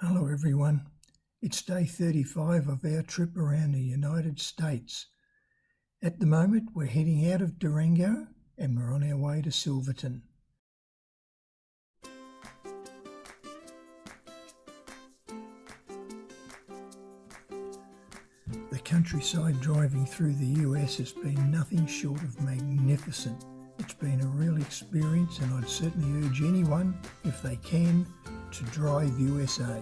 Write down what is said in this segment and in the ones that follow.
Hello everyone, it's day 35 of our trip around the United States. At the moment we're heading out of Durango and we're on our way to Silverton. The countryside driving through the US has been nothing short of magnificent. It's been a real experience and I'd certainly urge anyone, if they can, to drive USA.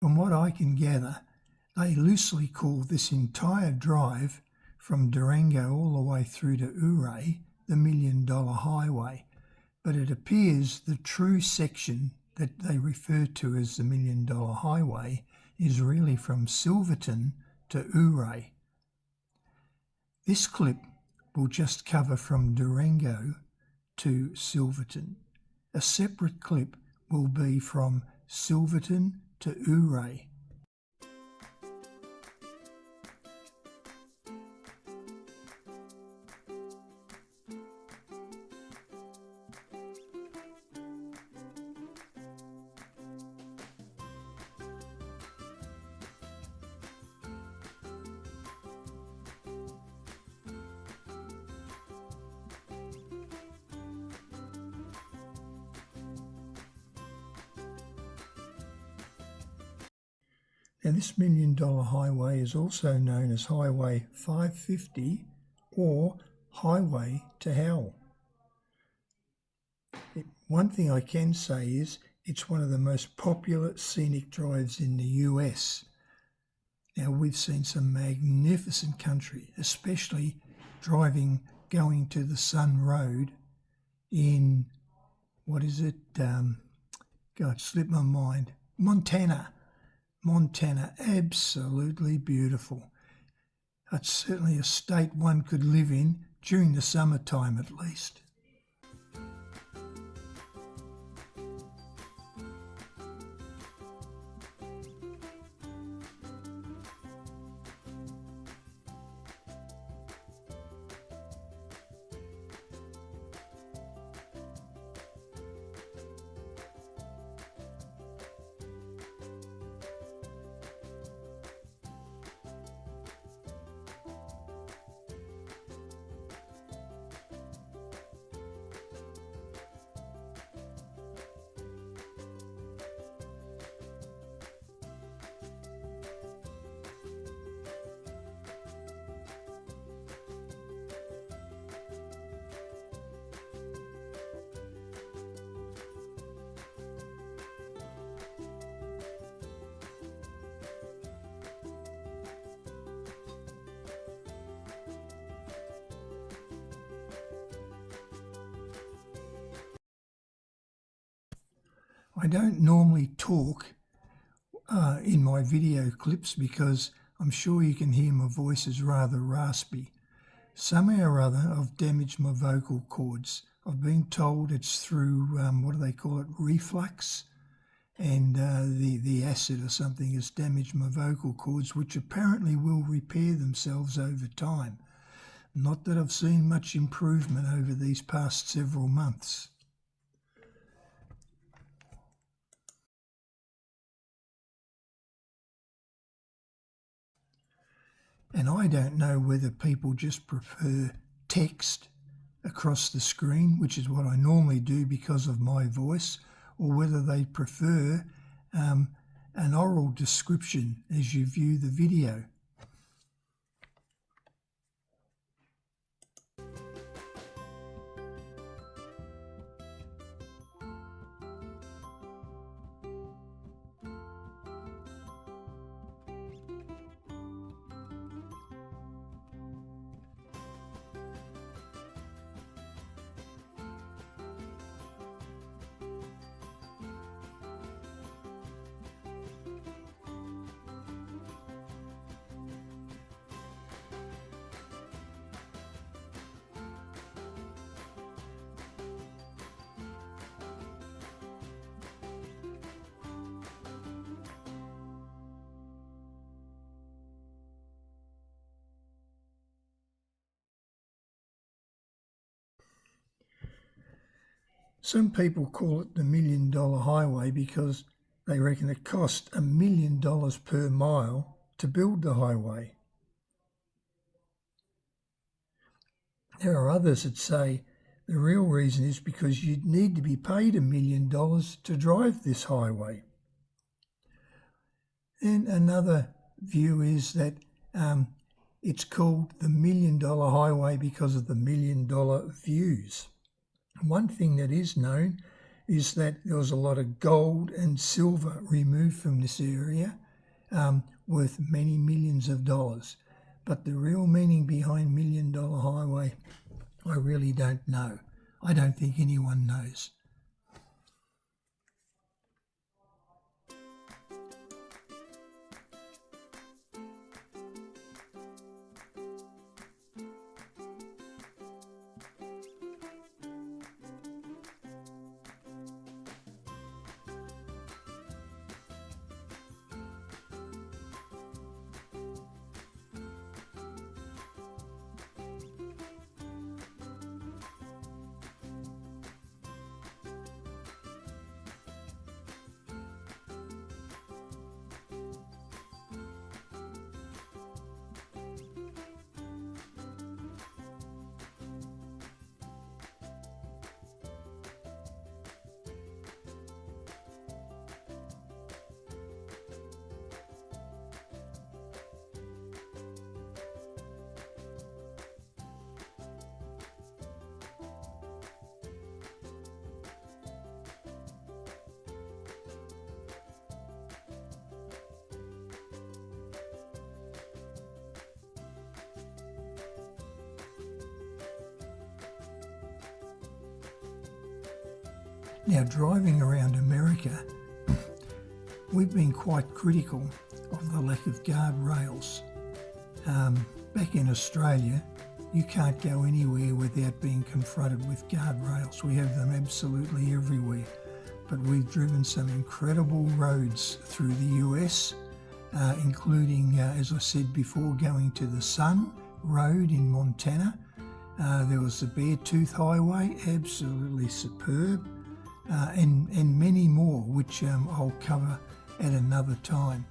From what I can gather, they loosely call this entire drive from Durango all the way through to Ouray the $1 Million Highway, but it appears the true section that they refer to as the $1 Million Highway is really from Silverton to Ouray. This clip will just cover from Durango to Silverton. A separate clip will be from Silverton to Ouray. Now this $1 Million Highway is also known as Highway 550 or Highway to Hell. One thing I can say is it's one of the most popular scenic drives in the US. Now we've seen some magnificent country, especially going to the Sun Road in, what is it? God, slipped my mind. Montana, absolutely beautiful. It's certainly a state one could live in during the summertime at least. I don't normally talk in my video clips because I'm sure you can hear my voice is rather raspy. Somehow or other I've damaged my vocal cords. I've been told it's through, what do they call it, reflux, and the acid or something has damaged my vocal cords, which apparently will repair themselves over time. Not that I've seen much improvement over these past several months. And I don't know whether people just prefer text across the screen, which is what I normally do because of my voice, or whether they prefer an oral description as you view the video. Some people call it the $1 million highway because they reckon it cost $1 million per mile to build the highway. There are others that say the real reason is because you'd need to be paid $1 million to drive this highway. And another view is that it's called the $1 million highway because of the $1 million views. One thing that is known is that there was a lot of gold and silver removed from this area, worth many millions of dollars. But the real meaning behind $1 million highway, I really don't know. I don't think anyone knows. Now, driving around America, we've been quite critical of the lack of guardrails. Back in Australia, you can't go anywhere without being confronted with guardrails. We have them absolutely everywhere. But we've driven some incredible roads through the US, including, as I said before, going to the Sun Road in Montana. There was the Beartooth Highway, absolutely superb. And many more, which I'll cover at another time.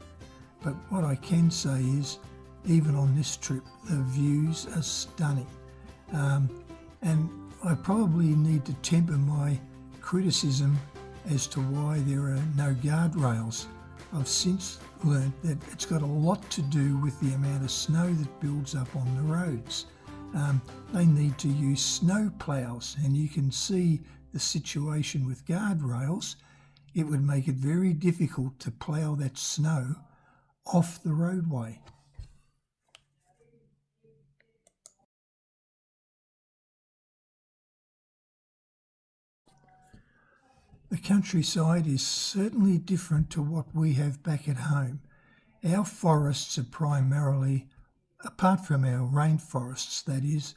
But what I can say is, even on this trip, the views are stunning. And I probably need to temper my criticism as to why there are no guardrails. I've since learnt that it's got a lot to do with the amount of snow that builds up on the roads. They need to use snow plows, and you can see the situation with guardrails. It would make it very difficult to plough that snow off the roadway. The countryside is certainly different to what we have back at home. Our forests are primarily, apart from our rainforests that is,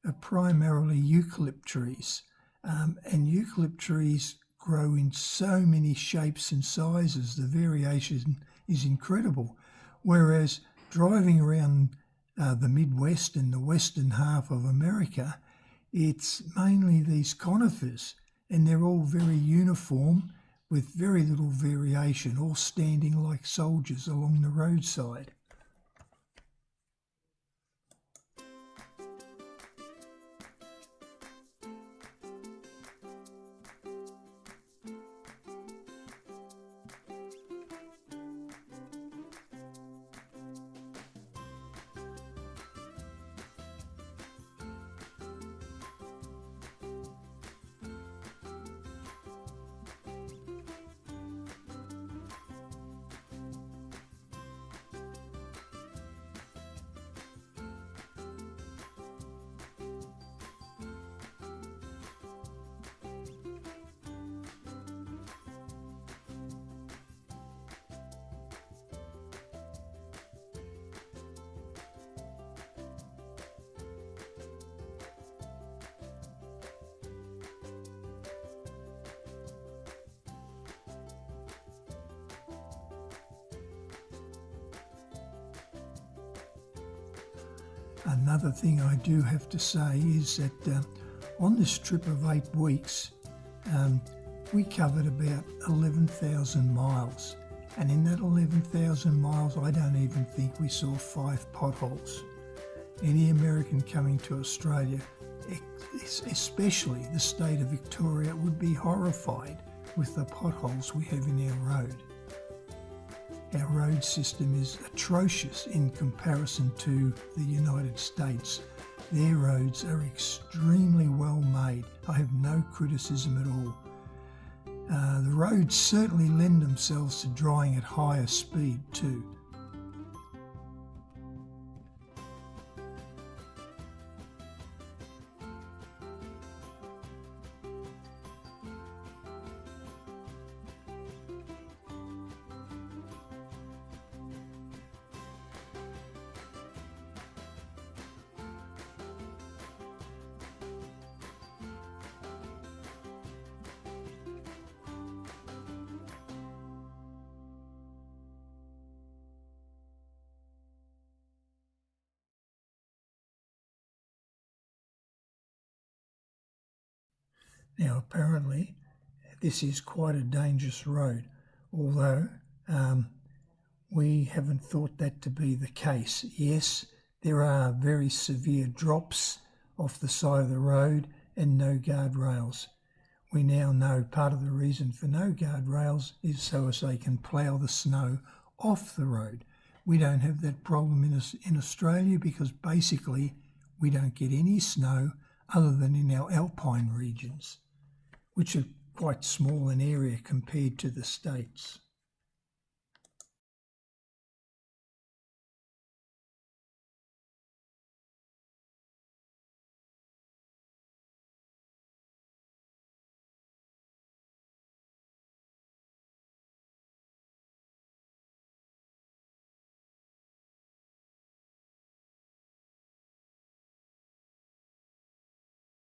are primarily eucalypt trees. And eucalypt trees grow in so many shapes and sizes, the variation is incredible. Whereas driving around the Midwest and the western half of America, it's mainly these conifers, and they're all very uniform with very little variation, all standing like soldiers along the roadside. Another thing I do have to say is that on this trip of 8 weeks, we covered about 11,000 miles. And in that 11,000 miles, I don't even think we saw 5 potholes. Any American coming to Australia, especially the state of Victoria, would be horrified with the potholes we have in our road. Our road system is atrocious in comparison to the United States. Their roads are extremely well made. I have no criticism at all. The roads certainly lend themselves to drying at higher speed too. Now, apparently, this is quite a dangerous road, although we haven't thought that to be the case. Yes, there are very severe drops off the side of the road and no guardrails. We now know part of the reason for no guardrails is so as they can plough the snow off the road. We don't have that problem in Australia because basically we don't get any snow other than in our alpine regions, which are quite small in area compared to the States.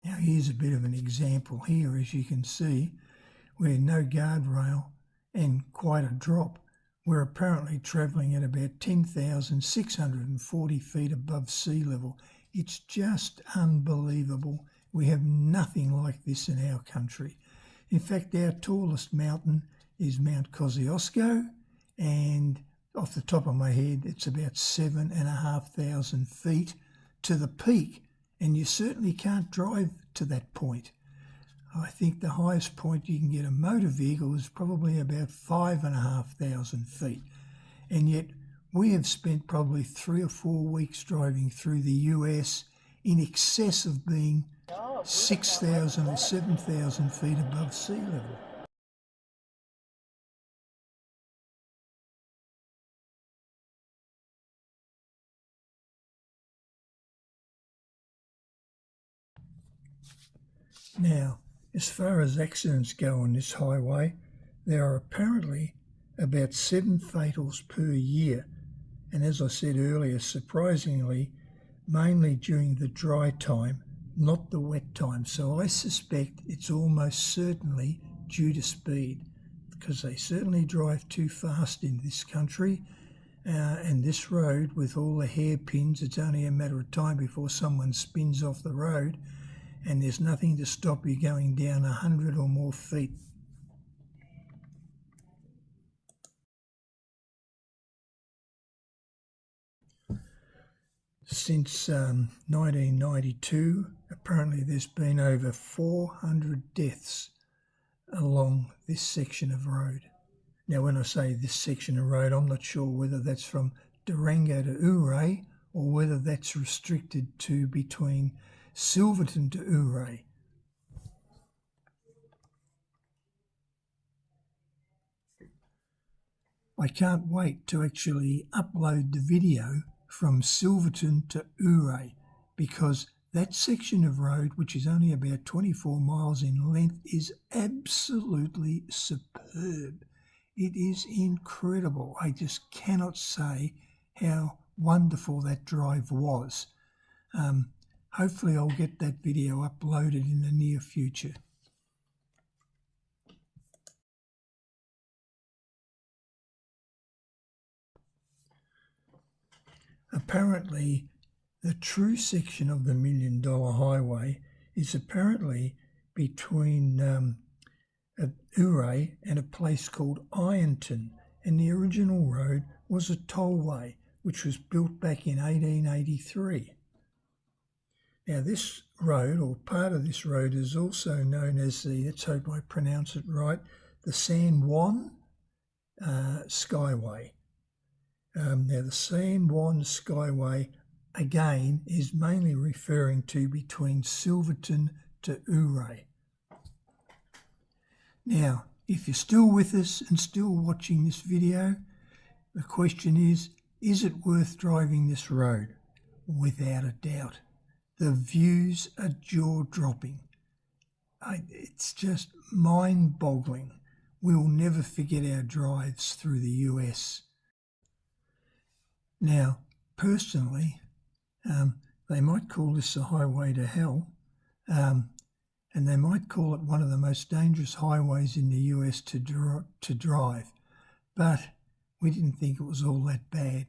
Now here's a bit of an example here, as you can see, where no guardrail and quite a drop. We're apparently travelling at about 10,640 feet above sea level. It's just unbelievable. We have nothing like this in our country. In fact, our tallest mountain is Mount Kosciuszko, and off the top of my head, it's about 7,500 feet to the peak. And you certainly can't drive to that point. I think the highest point you can get a motor vehicle is probably about 5,500 feet. And yet we have spent probably 3 or 4 weeks driving through the US in excess of being 6,000 or 7,000 feet above sea level. Now, as far as accidents go on this highway, there are apparently about 7 fatals per year. And as I said earlier, surprisingly, mainly during the dry time, not the wet time. So I suspect it's almost certainly due to speed, because they certainly drive too fast in this country. and this road with all the hairpins, it's only a matter of time before someone spins off the road, and there's nothing to stop you going down 100 or more feet. Since 1992, apparently there's been over 400 deaths along this section of road. Now, when I say this section of road, I'm not sure whether that's from Durango to Ouray or whether that's restricted to between Silverton to Ouray. I can't wait to actually upload the video from Silverton to Ouray, because that section of road, which is only about 24 miles in length, is absolutely superb. It is incredible. I just cannot say how wonderful that drive was. Hopefully I'll get that video uploaded in the near future. Apparently, the true section of the $1 Million Highway is apparently between Ouray and a place called Ironton, and the original road was a tollway which was built back in 1883. Now this road, or part of this road, is also known as let's hope I pronounce it right, the San Juan Skyway. Now the San Juan Skyway, again, is mainly referring to between Silverton to Ouray. Now, if you're still with us and still watching this video, the question is it worth driving this road? Without a doubt. The views are jaw-dropping. It's just mind-boggling. We'll never forget our drives through the US. Now, personally, they might call this a highway to hell, and they might call it one of the most dangerous highways in the US to drive, but we didn't think it was all that bad.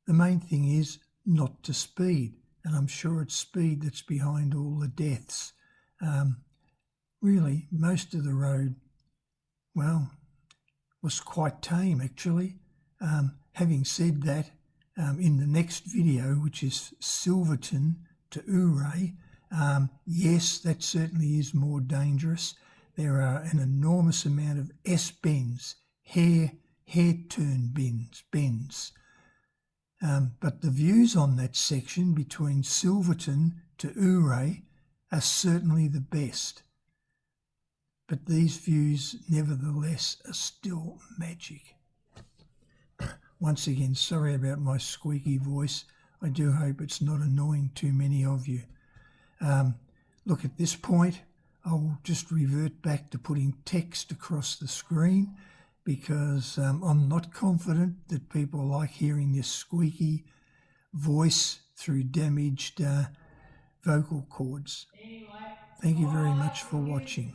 The main thing is not to speed, and I'm sure it's speed that's behind all the deaths. Really, most of the road, well, was quite tame actually. Having said that, in the next video, which is Silverton to Ouray, yes, that certainly is more dangerous. There are an enormous amount of S-bends, hair-turn bends. But the views on that section between Silverton to Ouray are certainly the best. But these views, nevertheless, are still magic. Once again, sorry about my squeaky voice. I do hope it's not annoying too many of you. Look, at this point, I'll just revert back to putting text across the screen, because I'm not confident that people like hearing this squeaky voice through damaged vocal cords. Thank you very much for watching.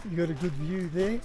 You got a good view there.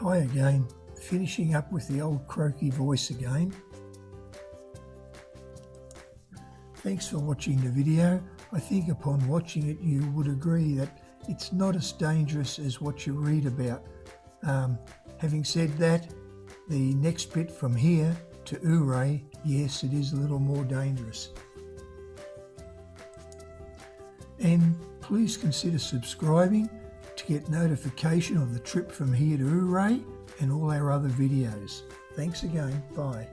Hi again, finishing up with the old croaky voice again. Thanks for watching the video. I think upon watching it you would agree that it's not as dangerous as what you read about. Having said that, the next bit from here to Ouray, yes, it is a little more dangerous. And please consider subscribing to get notification of the trip from here to Ouray and all our other videos. Thanks again. Bye.